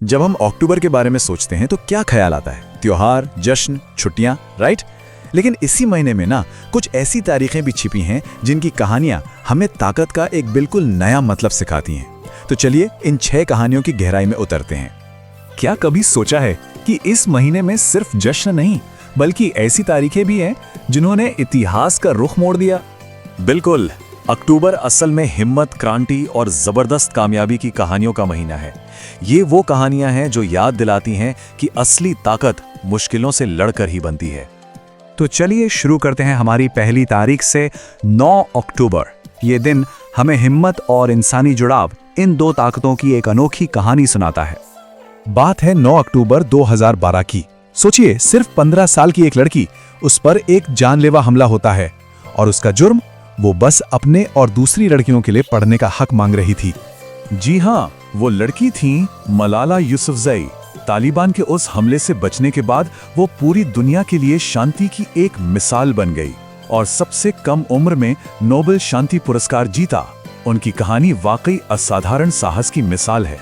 जब हम अक्टूबर के बारे में सोचते हैं तो क्या ख्याल आता है? त्योहार, जश्न, छुट्टियां, राइट? लेकिन इसी महीने में ना कुछ ऐसी तारीखें भी छिपी हैं जिनकी कहानियां हमें ताकत का एक बिल्कुल नया मतलब सिखाती हैं। तो चलिए इन 6 कहानियों की गहराई में उतरते हैं। क्या कभी सोचा है कि इस महीने में सिर्फ जश्न नहीं बल्कि ऐसी तारीखें भी हैं जिन्होंने इतिहास का रुख मोड़ दिया? बिल्कुल, अक्टूबर असल में हिम्मत, क्रांति और जबरदस्त कामयाबी की कहानियों का महीना है। ये वो कहानियां हैं जो याद दिलाती हैं कि असली ताकत मुश्किलों से लड़कर ही बनती है। तो चलिए शुरू करते हैं हमारी पहली तारीख से, 9 अक्टूबर। ये दिन हमें हिम्मत और इंसानी जुड़ाव, इन दो ताकतों की एक अनोखी कहानी सुनाता है। बात है 9 अक्टूबर 2012 की। सोचिए, सिर्फ 15 साल की एक लड़की, उस पर एक जानलेवा हमला होता है और उसका जुर्म, वो बस अपने और दूसरी लड़कियों के लिए पढ़ने का हक मांग रही थी। जी हाँ, वो लड़की थी मलाला यूसुफजई। तालिबान के उस हमले से बचने के बाद वो पूरी दुनिया के लिए शांति की एक मिसाल बन गई और सबसे कम उम्र में नोबेल शांति पुरस्कार जीता। उनकी कहानी वाकई असाधारण साहस की मिसाल है।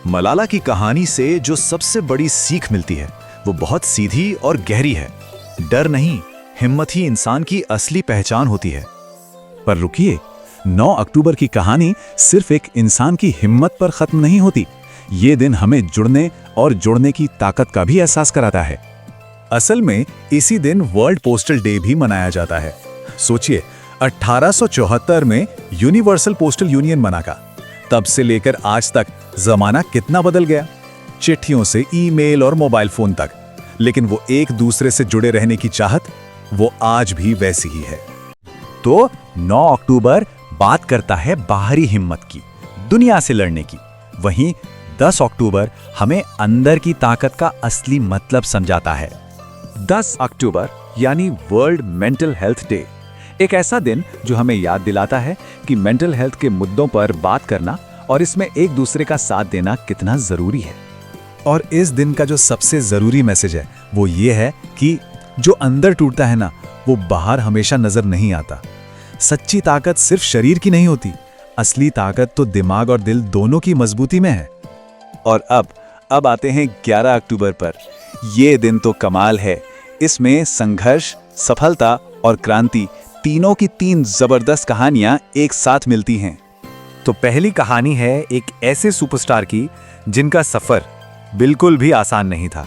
मलाला की कहानी से जो सबसे बड़ी सीख मिलती है वो बहुत सीधी और गहरी है। डर नहीं, हिम्मत ही इंसान की असली पहचान होती है। पर रुकिए, 9 अक्टूबर की कहानी सिर्फ एक इंसान की हिम्मत पर खत्म नहीं होती। ये दिन हमें जुड़ने और जोड़ने की ताकत का भी एहसास कराता है। असल में इसी दिन वर्ल्ड पोस्टल डे भी मनाया जाता है। सोचिए, 1874 में यूनिवर्सल पोस्टल यूनियन बना था। तब से लेकर आज तक जमाना कितना बदल गया, चिट्ठियों से ईमेल और मोबाइल फोन तक। लेकिन वो एक दूसरे से जुड़े रहने की चाहत, वो आज भी वैसी ही है। तो 9 अक्टूबर बात करता है बाहरी हिम्मत की, दुनिया से लड़ने की। वहीं 10 अक्टूबर हमें अंदर की ताकत का असली मतलब समझाता है। 10 अक्टूबर यानी वर्ल्ड मेंटल हेल्थ डे, एक ऐसा दिन जो हमें याद दिलाता है कि मेंटल हेल्थ के मुद्दों पर बात करना और इसमें एक दूसरे का साथ देना कितना जरूरी है। और इस दिन का जो सबसे जरूरी मैसेज है वो ये है कि जो अंदर टूटता है ना, वो बाहर हमेशा नजर नहीं आता। सच्ची ताकत सिर्फ शरीर की नहीं होती, असली ताकत तो दिमाग और दिल दोनों की मजबूती में है। और अब आते हैं 11 अक्टूबर पर। ये दिन तो कमाल है। इसमें संघर्ष, सफलता और क्रांति, तीनों की 3 जबरदस्त कहानियां एक साथ मिलती हैं। तो पहली कहानी है एक ऐसे सुपरस्टार की जिनका सफर बिल्कुल भी आसान नहीं था।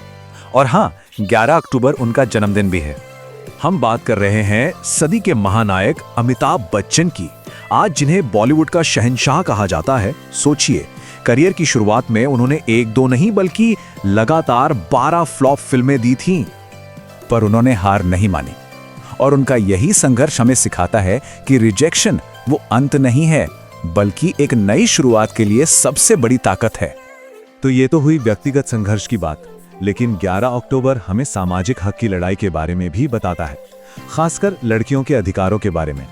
और हाँ, 11 अक्टूबर उनका जन्मदिन भी है। हम बात कर रहे हैं सदी के महानायक अमिताभ बच्चन की, आज जिन्हें बॉलीवुड का शहंशाह कहा जाता है। सोचिए, करियर की शुरुआत में उन्होंने 1-2 नहीं बल्कि लगातार 12 फ्लॉप फिल्में दी थीं, पर उन्होंने हार नहीं मानी। और उनका यही संघर्ष हमें सिखाता है कि रिजेक्शन वो अंत नहीं है, बल्कि एक नई शुरुआत के लिए सबसे बड़ी ताकत है। तो ये तो हुई व्यक्तिगत संघर्ष की बात, लेकिन 11 अक्टूबर हमें सामाजिक हक की लड़ाई के बारे में भी बताता है, खासकर लड़कियों के अधिकारों के बारे में।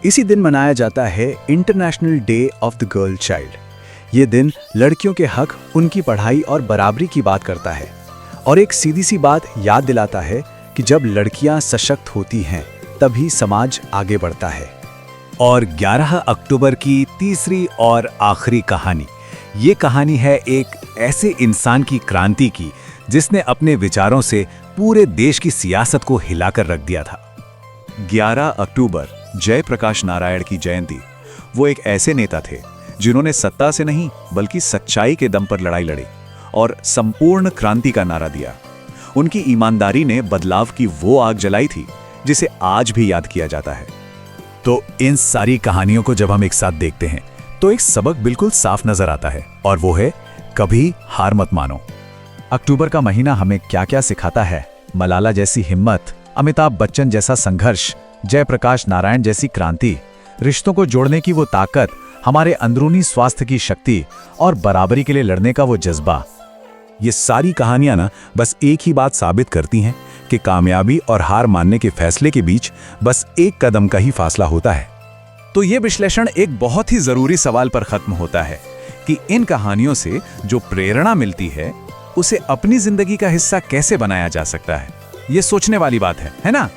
इसी दिन मनाया जाता है international day of the girl child. ये दिन लड़कियों के हक, उनकी पढ़ाई और बराबरी की बात करता है और एक सीधी सी बात याद दिलाता है कि जब लड़कियां सशक्त होती हैं तभी समाज आगे बढ़ता है। और 11 अक्टूबर की तीसरी और आखिरी कहानी, ये कहानी है एक ऐसे इंसान की क्रांति की जिसने अपने विचारों से पूरे देश की सियासत को हिलाकर रख दिया था। 11 अक्टूबर जयप्रकाश नारायण की जयंती। वो एक ऐसे नेता थे जिन्होंने सत्ता से नहीं बल्कि सच्चाई के दम पर लड़ाई लड़ी और संपूर्ण क्रांति का नारा दिया। उनकी ईमानदारी ने बदलाव की वो आग जलाई थी जिसे आज भी याद किया जाता है। तो इन सारी कहानियों को जब हम एक साथ देखते हैं तो एक सबक बिल्कुल साफ नजर आता है, और वो है कभी हार मत मानो। अक्टूबर का महीना हमें क्या क्या सिखाता है? मलाला जैसी हिम्मत, अमिताभ बच्चन जैसा संघर्ष, जयप्रकाश नारायण जैसी क्रांति, रिश्तों को जोड़ने की वो ताकत, हमारे अंदरूनी स्वास्थ्य की शक्ति और बराबरी के लिए लड़ने का वो जज्बा। ये सारी कहानियां ना बस एक ही बात साबित करती हैं कि कामयाबी और हार मानने के फैसले के बीच बस एक कदम का ही फासला होता है। तो ये विश्लेषण एक बहुत ही जरूरी सवाल पर खत्म होता है कि इन कहानियों से जो प्रेरणा मिलती है उसे अपनी जिंदगी का हिस्सा कैसे बनाया जा सकता है। ये सोचने वाली बात है ना?